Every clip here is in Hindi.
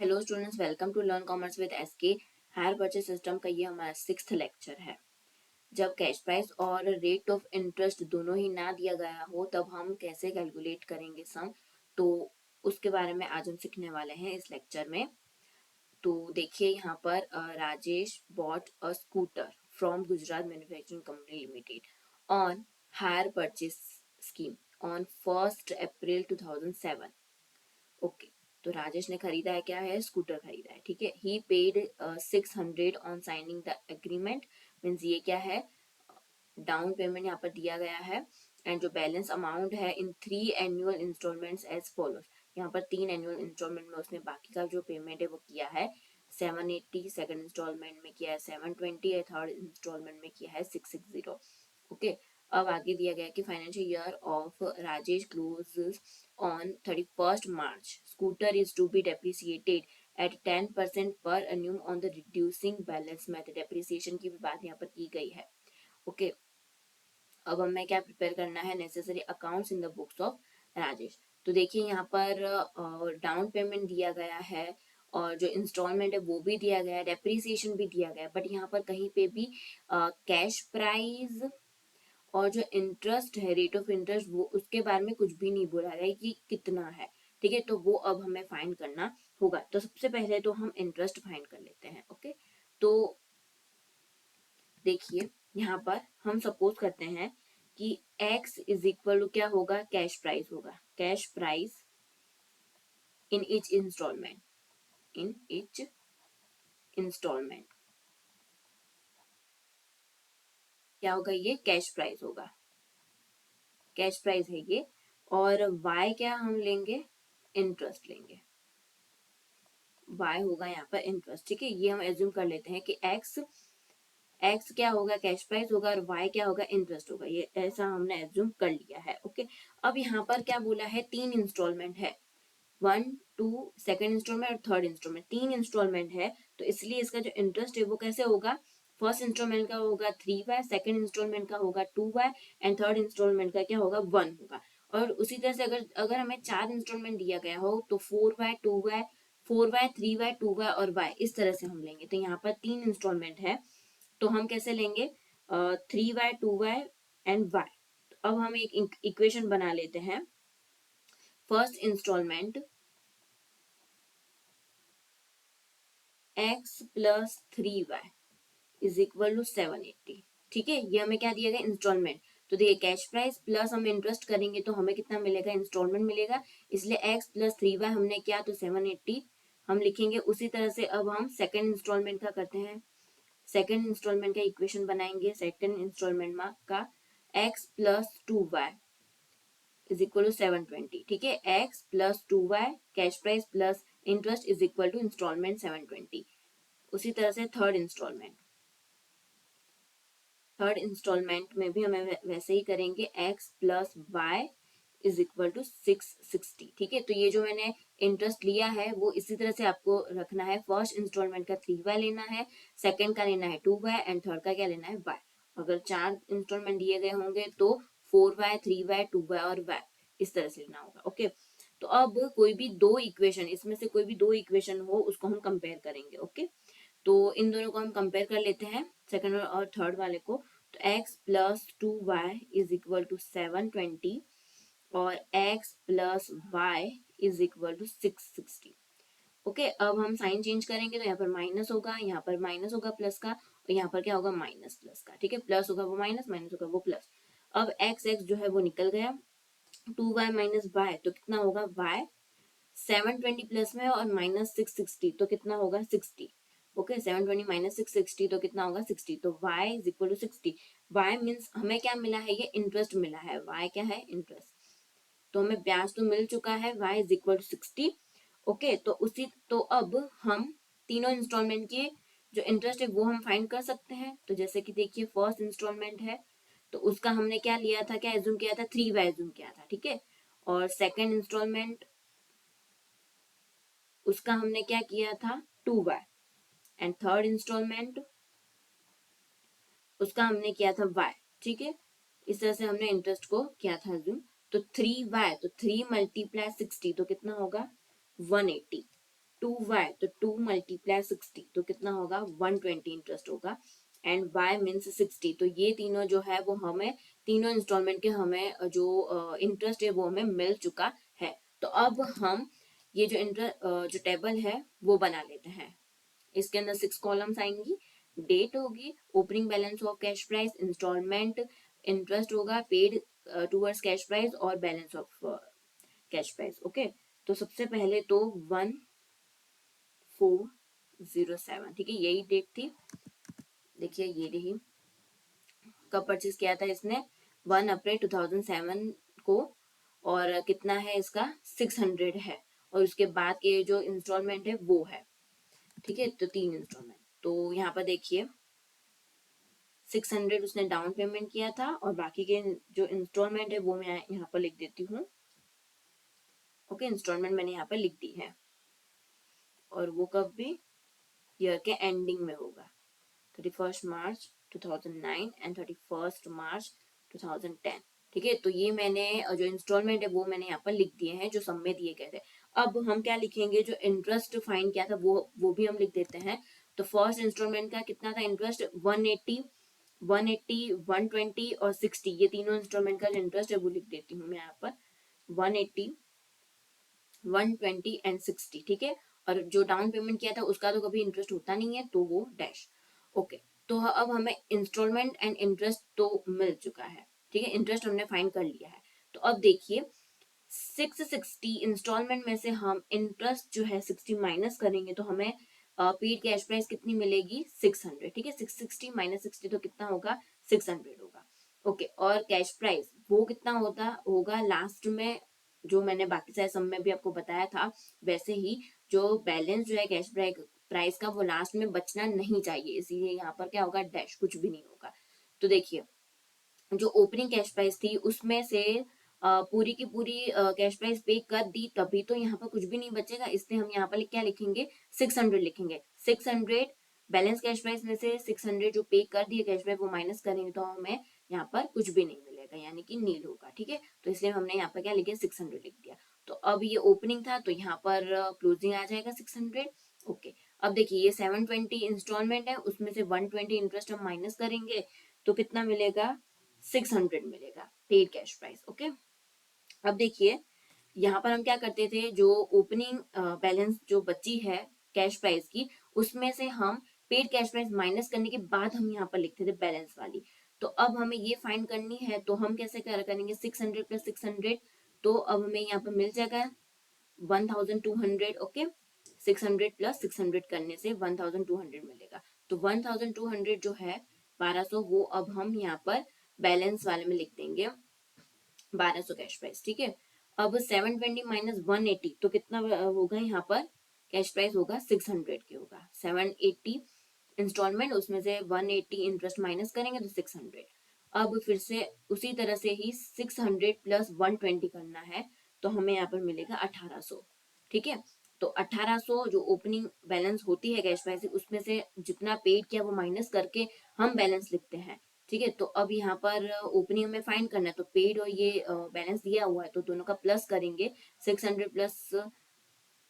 Hello students, welcome to learn commerce with SK. Hire purchase system का ये हमारा 6th लेक्चर है। जब कैश प्राइस और रेट ऑफ इंटरेस्ट दोनों ही ना दिया गया हो तब हम कैसे कैलकुलेट करेंगे सम, तो उसके बारे में आज हम सीखने वाले हैं इस लेक्चर में। तो देखिए यहाँ पर Rajesh bought a scooter from Gujarat manufacturing company limited on hire purchase scheme on 1st April 2007। Okay, तो राजेश ने खरीदा है, क्या है, स्कूटर खरीदा है। ठीक है, he paid 600 on signing the agreement. Means ये क्या है, डाउन पेमेंट यहाँ पर दिया गया है। एंड जो बैलेंस अमाउंट है इन 3 एनुअल इंस्टॉलमेंट्स एज फॉलोज। यहाँ पर 3 एनुअल इंस्टॉलमेंट में उसने बाकी का जो पेमेंट है वो किया है 780, सेकंड इंस्टॉलमेंट में किया है 720 और थर्ड इंस्टॉलमेंट में किया है 660। ओके, अब आगे दिया गया कि financial year of Rajesh closes on 31st March. Scooter is to be depreciated at 10% per annum on the reducing balance method. Depreciation की भी बात यहाँ पर की गई है। ओके, अब हमें क्या प्रिपेयर करना है, necessary accounts in the books of Rajesh. तो देखिए यहाँ पर डाउन पेमेंट दिया गया है और जो इंस्टॉलमेंट है वो भी दिया गया है, डेप्रिसिएशन भी दिया गया है, बट यहाँ पर कहीं पे भी कैश प्राइस और जो इंटरेस्ट है, रेट ऑफ इंटरेस्ट, वो उसके बारे में कुछ भी नहीं बोला है कि कितना है। ठीक है, तो वो अब हमें फाइंड करना होगा। तो सबसे पहले तो हम इंटरेस्ट फाइंड कर लेते हैं। ओके, तो देखिए यहाँ पर हम सपोज करते हैं कि x इज इक्वल टू क्या होगा, कैश प्राइस होगा। Cash price in each instalment, in each instalment क्या होगा, ये कैश प्राइस होगा। कैश प्राइस है ये। और y क्या हम लेंगे, इंटरेस्ट लेंगे। y होगा यहाँ पर इंटरेस्ट। ठीक है, ये हम एज्यूम कर लेते हैं कि x क्या होगा, कैश प्राइस होगा, और y क्या होगा, इंटरेस्ट होगा। ये ऐसा हमने एज्यूम कर लिया है। ओके, अब यहाँ पर क्या बोला है, 3 इंस्टॉलमेंट है, 1 2 सेकंड इंस्टॉलमेंट और थर्ड इंस्टॉलमेंट, 3 इंस्टॉलमेंट है। तो इसलिए इसका जो इंटरेस्ट है वो कैसे होगा, फर्स्ट इंस्टॉलमेंट का होगा 3y, सेकंड इंस्टॉलमेंट का होगा 2y एंड थर्ड इंस्टॉलमेंट का क्या होगा, 1 होगा। और उसी तरह से अगर अगर हमें 4 इंस्टॉलमेंट दिया गया हो तो 4y 2y 4y 3y 2y और y, इस तरह से हम लेंगे। तो यहाँ पर 3 इंस्टॉलमेंट है तो हम कैसे लेंगे, 3y 2y एंड y। अब हम एक इक्वेशन बना लेते हैं। First instalment x plus 3y is equal to 780। ठीक है, ये हमें क्या दिया गया, इंस्टॉलमेंट। तो देखिए कैश प्राइस प्लस हम इंटरेस्ट करेंगे तो हमें कितना मिलेगा, इंस्टॉलमेंट मिलेगा। इसलिए x प्लस 3y हमने क्या, तो 780 हम लिखेंगे। उसी तरह से अब हम सेकंड इंस्टॉलमेंट का करते हैं। सेकंड इंस्टॉलमेंट का इक्वेशन बनाएंगे। सेकंड इंस्टॉलमेंट का x plus 2y is equal to 720। ठीक है, x plus 2y cash price plus interest is equal to instalment 720। उसी तरह से थर्ड इंस्टॉलमेंट में भी हमें वैसे ही करेंगे। x plus y is equal to 660। ठीक है, तो ये जो मैंने इंटरेस्ट लिया है वो इसी तरह से आपको रखना है। फर्स्ट इंस्टॉलमेंट का 3y लेना है, सेकंड का लेना है 2y एंड थर्ड का क्या लेना है, y। अगर 4 इंस्टॉलमेंट दिए गए होंगे तो 4y 3y 2y और y, इस तरह से लेना होगा। ओके, तो अब कोई भी दो इक्वेशन, इसमें से कोई भी दो इक्वेशन हो उसको हम कंपेयर करेंगे। ओके, तो इन दोनों को हम कंपेयर कर लेते हैं, सेकंड और थर्ड वाले को। तो x plus 2y is equal to 720 और x plus y is equal to 660। Okay, अब हम साइन चेंज करेंगे तो यहाँ पर माइनस होगा, यहाँ पर माइनस होगा प्लस का, और यहाँ पर क्या होगा, माइनस प्लस का। ठीक है, प्लस होगा वो माइनस, माइनस होगा वो प्लस। अब x जो है वो निकल गया, 2y माइनस y तो कितना होगा, y 720 प्लस में और माइनस 660 तो कितना होगा, 60। ओके, 720 माइनस 660 तो कितना होगा, 60। तो y is equal to 60। y means हमें क्या मिला है, ये इंटरेस्ट मिला है। y क्या है, इंटरेस्ट। तो हमें ब्याज तो मिल चुका है, y is equal to 60। Okay, तो अब हम तीनों इंस्टॉलमेंट के जो इंटरेस्ट है वो हम फाइंड कर सकते हैं। तो जैसे कि देखिए फर्स्ट इंस्टॉलमेंट है तो उसका हमने क्या लिया था, क्या एज्यूम किया था, 3y एज्यूम किया था। ठीक है, और सेकेंड इंस्टॉलमेंट उसका हमने क्या किया था, 2y एंड थर्ड इंस्टॉलमेंट उसका हमने किया था y। ठीक है, इस तरह से हमने इंटरेस्ट को किया था जूम। तो 3y, तो 3 मल्टीप्लाई 60 तो कितना होगा, 180। 2y, तो 2 मल्टीप्लाई 60, तो कितना होगा 120 इंटरेस्ट होगा। एंड y मीन्स 60, तो ये तीनों जो है वो हमें तीनों इंस्टॉलमेंट के हमें जो इंटरेस्ट है वो हमें मिल चुका है। तो अब हम ये जो जो टेबल है वो बना लेते हैं। इसके अंदर 6 कॉलम्स आएंगी, डेट होगी, opening balance of cash price, instalment, interest होगा पेड टूवर्ड्स कैश प्राइस और balance of cash price. Okay, तो सबसे पहले तो 1407, ठीक है, यही डेट थी। देखिए ये रही, कब परचेज किया था इसने 1 अप्रैल 2007 को, और कितना है इसका 600 है, और उसके बाद के जो इंस्टॉलमेंट है वो है, ठीक है, तो 3 इंस्टॉलमेंट। तो यहाँ पर देखिए 600 उसने डाउन पेमेंट किया था, और बाकी के जो इंस्टॉलमेंट है वो मैं यहाँ पर लिख देती हूँ। ओके, इंस्टॉलमेंट मैंने यहाँ पर लिख दी है, और वो कब भी ईयर के एंडिंग में होगा, 31 मार्च 2009 एंड 31 मार्च 2010। ठीक है, तो ये मैंने जो इंस्टॉलमेंट है वो मैंने यहाँ पर लिख दिए हैं जो सब में दिए गए थे। अब हम क्या लिखेंगे, जो इंटरेस्ट फाइंड किया था वो भी हम लिख देते हैं। तो फर्स्ट इंस्टॉलमेंट का कितना था इंटरेस्ट, 180, 120 और 60, ये तीनों इंस्टॉलमेंट का जो इंटरेस्ट है वो लिख देती हूँ मैं यहाँ पर, 180, 120 एंड 60। ठीक है, और जो डाउन पेमेंट किया था उसका तो कभी इंटरेस्ट होता नहीं है, तो वो डैश। ओके, तो अब हमें इंस्टॉलमेंट एंड इंटरेस्ट तो मिल चुका है, ठीक है, इंटरेस्ट हमने फाइंड कर लिया है। तो अब देखिए 660 इंस्टॉलमेंट में से हम इंटरेस्ट जो है 60 माइनस करेंगे, तो हमें पेड कैश प्राइस कितनी मिलेगी 600। ठीक है, 660 माइनस 60 तो कितना होगा 600 होगा। ओके, और कैश प्राइस वो कितना होगा लास्ट में, जो मैंने बाकी सारे सम में भी आपको बताया था वैसे ही, जो बैलेंस जो है कैश प्राइस का वो लास्ट में बचना नहीं चाहिए, इसीलिए यहाँ पर क्या होगा डैश, कुछ भी नहीं होगा। तो देखिए जो ओपनिंग कैश प्राइस थी उसमें से पूरी की पूरी कैश प्राइस पे कर दी, तभी तो यहाँ पर कुछ भी नहीं बचेगा, इसलिए हम यहाँ पर क्या लिखेंगे 600 लिखेंगे। 600 बैलेंस कैश प्राइस में से 600 जो पे कर दिए कैश प्राइस वो माइनस करेंगे, तो हमें यहाँ पर कुछ भी नहीं मिलेगा, यानी कि नील होगा। ठीक है, तो इसलिए हमने यहाँ पर क्या लिखे 600 लिख दिया। तो अब ये ओपनिंग था तो यहाँ पर क्लोजिंग आ जाएगा 600। ओके, अब देखिए ये 720 इंस्टॉलमेंट है, उसमें से 120 इंटरेस्ट हम माइनस करेंगे, तो कितना मिलेगा 600 मिलेगा पेड कैश प्राइस। ओके, अब देखिए यहाँ पर हम क्या करते थे, जो ओपनिंग बैलेंस जो बची है कैश प्राइस की, उसमें से हम पेड कैश प्राइस माइनस करने के बाद हम यहाँ पर लिखते थे बैलेंस वाली। तो अब हमें ये फाइंड करनी है, तो हम कैसे करेंगे 600 प्लस 600, तो अब हमें यहाँ पर मिल जाएगा 1200। ओके, 600 प्लस 600 करने से 1200 मिलेगा, तो 1200 जो है 1200, वो अब हम यहाँ पर बैलेंस वाले में लिख देंगे 1200 कैश प्राइस। ठीक है, अब 720 माइनस 180 तो कितना होगा यहाँ पर कैश प्राइस होगा 600 के होगा, 780 इंस्टॉलमेंट, उसमें से 180 इंटरेस्ट माइनस करेंगे तो 600। अब फिर से उसी तरह से ही 600 प्लस 120 करना है, तो हमें यहाँ पर मिलेगा 1800। ठीक है, तो 1800 जो ओपनिंग बैलेंस होती है कैश प्राइस, उसमें से जितना पेड किया वो माइनस करके हम बैलेंस लिखते हैं। ठीक है, तो अब यहाँ पर ओपनिंग में फाइंड करना है, तो पेड और ये बैलेंस दिया हुआ है तो दोनों का प्लस करेंगे, 600 प्लस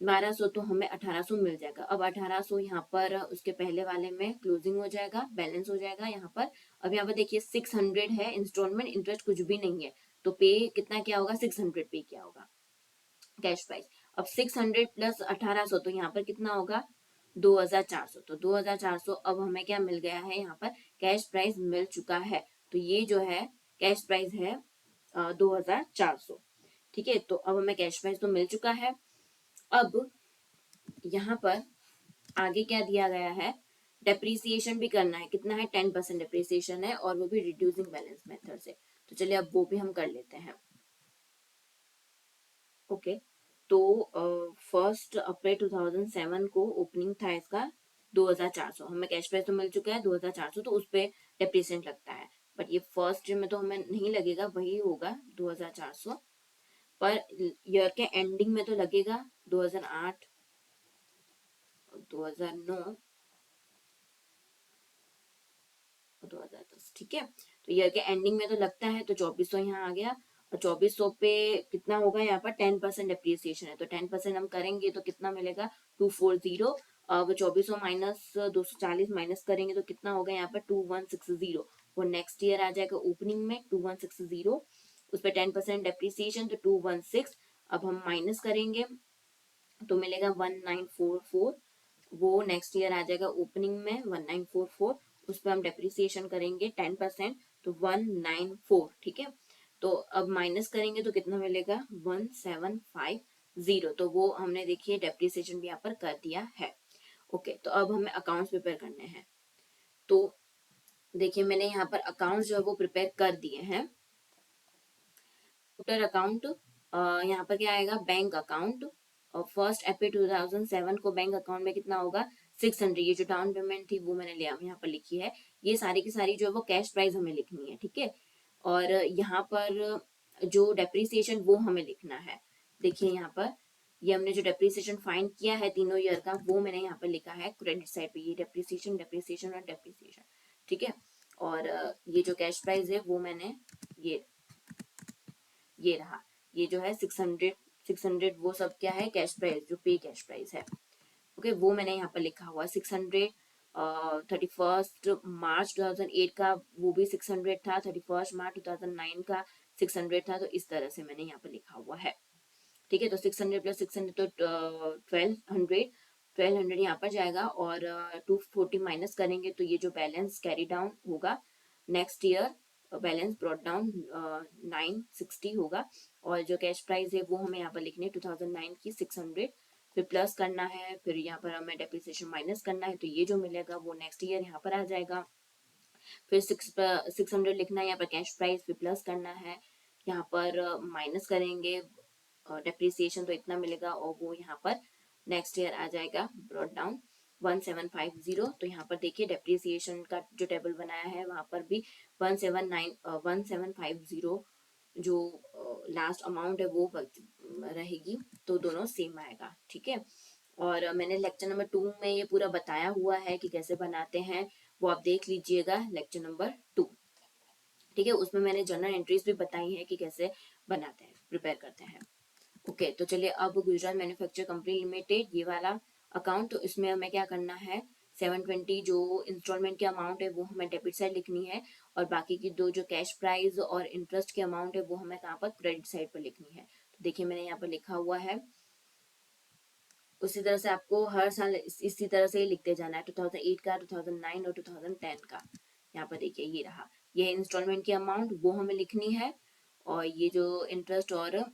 1200 तो हमें 1800 मिल जाएगा। अब 1800 यहाँ पर उसके पहले वाले में क्लोजिंग हो जाएगा, बैलेंस हो जाएगा यहाँ पर। अब यहाँ पर देखिए 600 है इंस्टॉलमेंट, इंटरेस्ट कुछ भी नहीं है, तो पे कितना क्या होगा 600 पे क्या होगा कैश प्राइस। अब 600 प्लस 1800 तो यहाँ पर कितना होगा 2400, तो 2400 अब हमें क्या मिल गया है यहाँ पर कैश प्राइस मिल चुका है, तो ये जो है कैश प्राइस है 2400। ठीक है, तो अब हमें कैश प्राइस तो मिल चुका है। अब यहाँ पर आगे क्या दिया गया है, डेप्रिसिएशन भी करना है, कितना है 10% डेप्रिसिएशन है, और वो भी रिड्यूसिंग बैलेंस मेथड से। तो चलिए अब वो भी हम कर लेते हैं। ओके, तो 1 अप्रैल 2007 को ओपनिंग था इसका 2400, हमें कैश प्राइस तो मिल चुका है 2400, तो उस पर डेप्रिसिएशन लगता है, बट ये फर्स्ट में तो हमें नहीं लगेगा, वही होगा 2400, पर ईयर के एंडिंग में तो लगेगा 2008, 2009, 2010। ठीक है, तो ईयर के एंडिंग में तो लगता है, तो 2400 यहाँ आ गया, 2400 पे कितना होगा यहाँ पर 10% डेप्रिसिएशन है, तो 10% हम करेंगे तो कितना मिलेगा 240। अब 2400 माइनस 240 माइनस करेंगे तो कितना होगा यहाँ पर 2160। वो नेक्स्ट ईयर आ जाएगा ओपनिंग में 2160, उस पर 10% डेप्रिसिएशन तो 216। अब हम माइनस करेंगे तो मिलेगा 1944। वो नेक्स्ट ईयर आ जाएगा ओपनिंग में 1944, उस पर हम डेप्रिसिएशन करेंगे 10%, तो 194। ठीक है, तो अब माइनस करेंगे तो कितना मिलेगा 1750। तो वो हमने देखिए डेप्रिसिएशन भी यहाँ पर कर दिया है। ओके, तो अब हमें अकाउंट्स प्रिपेयर करने हैं। तो देखिए मैंने यहाँ पर अकाउंट्स जो है वो प्रिपेयर कर दिए हैं। टोटल अकाउंट यहाँ पर क्या आएगा, बैंक अकाउंट, और 1 अप्रैल 2007 को बैंक अकाउंट में कितना होगा 600। ये जो डाउन पेमेंट थी वो मैंने लिया यहाँ पर लिखी है। ये सारी की सारी जो है वो कैश प्राइस हमें लिखनी है, ठीक है। और यहाँ पर जो डेप्रिसिएशन वो हमें लिखना है। देखिए यहाँ पर ये हमने जो डेप्रिसिएशन फाइंड किया है तीनों ईयर का, वो मैंने यहाँ पर लिखा है क्रेडिट साइड पे, ये डेप्रिसिएशन डेप्रिसिएशन और डेप्रिसिएशन, ठीक है। और ये जो कैश प्राइस है वो मैंने ये रहा, ये जो है 600 वो सब क्या है कैश प्राइस, जो पे कैश प्राइस है। ओके, वो मैंने यहाँ पर लिखा हुआ 600। 31 मार्च 2008 का वो भी 600 था, 31 मार्च 2009 का 600 था, तो इस तरह से मैंने यहाँ पर लिखा हुआ है। ठीक है, तो 600 प्लस 600 तो 1200 यहाँ पर जाएगा, और 240 माइनस करेंगे तो ये जो बैलेंस कैरी डाउन होगा next year, balance brought down 960 होगा। और जो कैश प्राइस है वो हमें यहाँ पर लिखनी है 2009 की 600, फिर प्लस करना है, फिर यहाँ पर हमें डेप्रिसिएशन माइनस करना है, तो ये जो मिलेगा वो नेक्स्ट ईयर यहाँ पर आ जाएगा। फिर 600 लिखना है यहाँ पर कैश प्राइस, फिर प्लस करना है, यहाँ पर माइनस करेंगे डेप्रिसिएशन, तो इतना मिलेगा, और वो यहाँ पर नेक्स्ट ईयर आ जाएगा ब्रॉट डाउन 1750। तो यहाँ पर देखिए डेप्रिसिएशन का जो टेबल बनाया है वहां पर भी 1750 जो लास्ट अमाउंट है वो रहेगी, तो दोनों सेम आएगा, ठीक है। और मैंने लेक्चर नंबर 2 में ये पूरा बताया हुआ है कि कैसे बनाते हैं, वो आप देख लीजिएगा लेक्चर नंबर 2, ठीक है। उसमें मैंने जर्नल एंट्रीज भी बताई है कि कैसे बनाते हैं, प्रिपेयर करते हैं। ओके, तो चलिए अब गुजरात मैन्युफैक्चर कंपनी लिमिटेड ये वाला अकाउंट, तो इसमें हमें क्या करना है 720 जो इंस्टॉलमेंट की अमाउंट है वो हमें डेबिट साइड लिखनी है, और बाकी की दो जो कैश प्राइस और इंटरेस्ट की अमाउंट है वो हमें कहाँ पर क्रेडिट साइड पर लिखनी है। तो देखिए मैंने यहाँ पर लिखा हुआ है, उसी तरह से आपको हर साल इसी तरह से ही लिखते जाना है, 2008 का, 2009 और 2010 का। यहाँ पर देखिए ये रहा, ये इंस्टॉलमेंट की अमाउंट वो हमें लिखनी है, और ये जो इंटरेस्ट और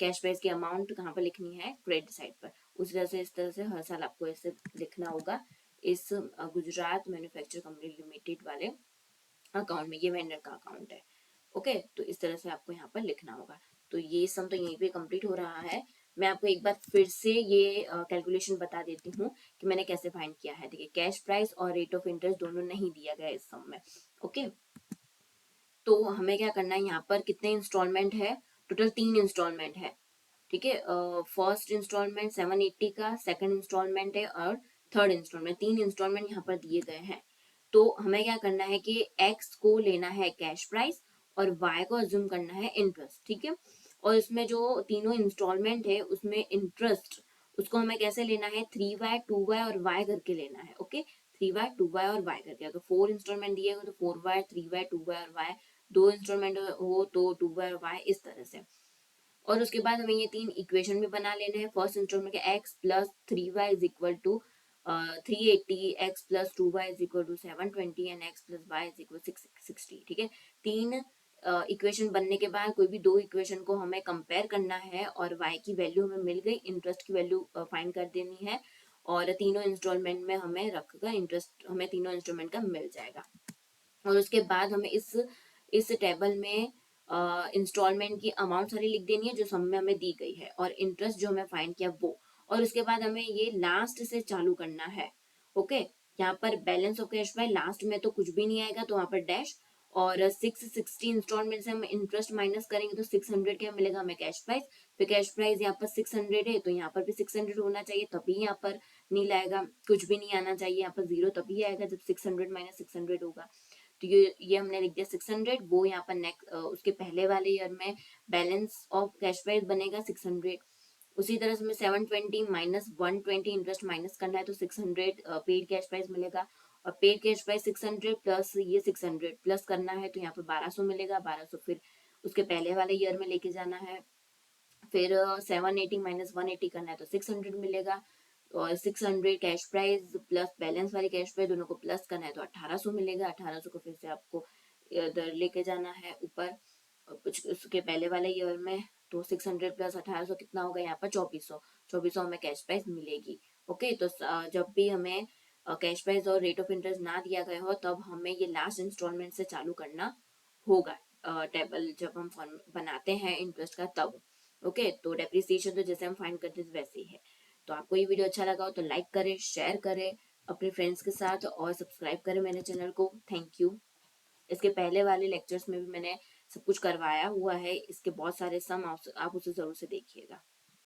कैश प्राइस की अमाउंट कहाँ पर लिखनी है क्रेडिट साइड पर। उसी तरह से इस तरह से हर साल आपको ऐसे लिखना होगा इस गुजरात मैन्युफैक्चर कंपनी लिमिटेड वाले अकाउंट में। ये वेंडर का अकाउंट है, ओके। तो इस तरह से आपको यहाँ पर लिखना होगा। तो ये सम तो यहीं पे कंप्लीट हो रहा है। मैं आपको एक बार फिर से ये कैलकुलेशन बता देती हूँ कि मैंने कैसे फाइंड किया है। देखिए कैश प्राइस और रेट ऑफ इंटरेस्ट दोनों नहीं दिया गया इस सम में, ओके। तो हमें क्या करना है, यहाँ पर कितने इंस्टॉलमेंट है, टोटल 3 इंस्टॉलमेंट है, ठीक है। फर्स्ट इंस्टॉलमेंट 780 का, सेकंड इंस्टॉलमेंट है, और थर्ड इंस्टॉलमेंट, 3 इंस्टॉलमेंट यहाँ पर दिए गए हैं। तो हमें क्या करना है कि एक्स को लेना है कैश प्राइस और वाई को अज्यूम करना है इंटरेस्ट, ठीक है। और इसमें जो तीनों इंस्टॉलमेंट है उसमें इंटरेस्ट उसको हमें कैसे लेना है 3y 2y और y करके लेना है, ओके। 3y 2y और y करके, अगर 4 इंस्टॉलमेंट दिए हो तो 4y 3y 2y और y, 2 इंस्टॉलमेंट हो तो 2y और y, इस तरह से। और उसके बाद हमें ये 3 इक्वेशन भी बना लेने हैं। फर्स्ट इंस्टॉलमेंट के x plus 3y is equal to 380, x plus 2y is equal to 720 and x plus y is equal 660, ठीक है। 3 इक्वेशन बनने के बाद कोई भी 2 इक्वेशन को हमें कंपेयर करना है, और y की वैल्यू हमें मिल गई, इंटरेस्ट की वैल्यू फाइंड कर देनी है, और तीनों इंस्टॉलमेंट में हमें रखकर इंटरेस्ट हमें तीनों इंस्टॉलमेंट का मिल जाएगा। और उसके बाद हमें इस टेबल में इंस्टॉलमेंट की अमाउंट सारी लिख देनी है जो सम में हमें दी गई है, और इंटरेस्ट जो हमें फाइंड किया वो, और उसके बाद हमें ये लास्ट से चालू करना है, ओके। यहाँ पर balance of cash by last में तो कुछ भी नहीं आएगा, तो वहां पर डैश, और 660 इंस्टॉलमेंट से हम इंटरेस्ट माइनस करेंगे तो 600 क्या मिलेगा हमें कैश प्राइस। फिर कैश प्राइस यहाँ पर 600 है तो यहाँ पर भी 600 होना चाहिए, तभी यहाँ पर नील आएगा, कुछ भी नहीं आना चाहिए, यहाँ पर 0 तभी आएगा जब 600 माइनस 600 होगा। तो ये हमने लिख दिया 600। वो यहाँ पर नेक्स्ट उसके पहले वाले ईयर में बैलेंस ऑफ कैश प्राइस बनेगा 600। उसी तरह से हमें 720 माइनस 120 इंटरेस्ट माइनस करना है तो 600 पेड कैश प्राइस मिलेगा। और पेड कैश प्राइस 600 प्लस ये 600 प्लस करना है तो यहाँ पे 1200 मिलेगा। 1200 फिर उसके पहले वाले ईयर में लेके जाना है। फिर 780 माइनस 180 करना है तो 600 मिलेगा। और 600 कैश प्राइस प्लस बैलेंस वाली कैश प्राइस दोनों को प्लस करना है तो 1800 मिलेगा। 1800 को फिर से आपको इधर लेके जाना है ऊपर कुछ उसके पहले वाले ईयर में। तो 600 प्लस 1800 कितना होगा यहाँ पर 2400। 2400 हमें कैश प्राइस मिलेगी। ओके, तो जब भी हमें कैश प्राइस और रेट ऑफ इंटरेस्ट ना दिया गया हो तब हमें ये लास्ट इंस्टॉलमेंट से चालू करना होगा। टेबल जब हम फॉर्म बनाते हैं इंटरेस्ट का तब। ओके, तो डेप्रिसिएशन तो जैसे हम फाइंड करते थे वैसे ही है। तो आपको ये वीडियो अच्छा लगा हो तो लाइक करें, शेयर करें अपने फ्रेंड्स के साथ और सब्सक्राइब करें मेरे चैनल को। Thank you. इसके पहले वाले लेक्चर्स में भी मैंने सब कुछ करवाया हुआ है। इसके बहुत सारे सम आप उसे जरूर से देखिएगा।